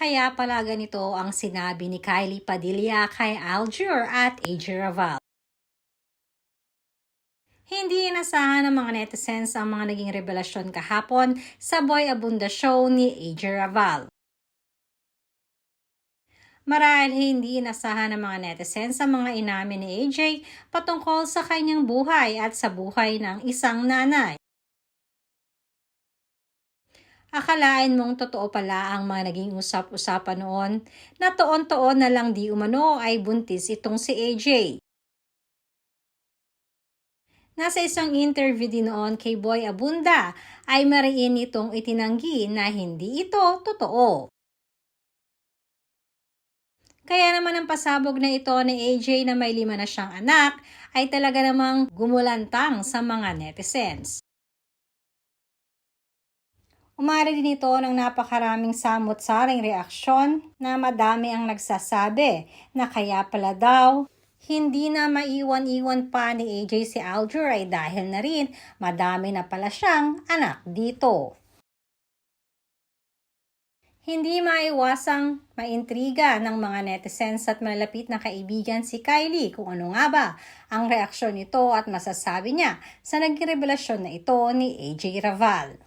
kaya pala ganito ang sinabi ni Kylie Padilla kay Aljur at AJ Raval. Hindi inasahan ng mga netizens ang mga naging revelasyon kahapon sa Boy Abunda show ni AJ Raval. Marahil hindi inasahan ng mga netizens ang mga inamin ni AJ patungkol sa kanyang buhay at sa buhay ng isang nanay. Akalain mong totoo pala ang mga naging usap-usapan noon na toon-toon na lang di umano ay buntis itong si AJ. Nasa isang interview din noon kay Boy Abunda ay mariin itong itinanggi na hindi ito totoo. Kaya naman ang pasabog na ito ni AJ na may 5 na siyang anak ay talaga namang gumulantang sa mga netizens. Umari din ito ng napakaraming samot-saring reaksyon na madami ang nagsasabi na kaya pala daw hindi na maiwan-iwan pa ni AJ si Aljur ay dahil na rin madami na pala siyang anak dito. Hindi maiwasang maintriga ng mga netizens at malapit na kaibigan si Kylie kung ano nga ba ang reaksyon nito at masasabi niya sa naging revelasyon na ito ni AJ Raval.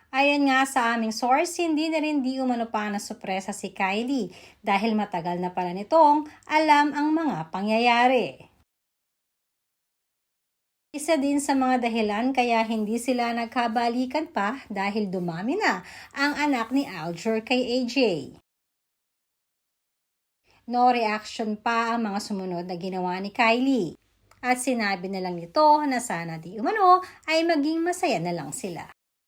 Ayon nga sa aming source, hindi na rin di umano pa na sorpresa si Kylie dahil matagal na pala nitong alam ang mga pangyayari. Isa din sa mga dahilan kaya hindi sila nagkabalikan pa dahil dumami na ang anak ni Aljur kay AJ. No reaction pa ang mga sumunod na ginawa ni Kylie. At sinabi na lang nito na sana di umano ay maging masaya na lang sila.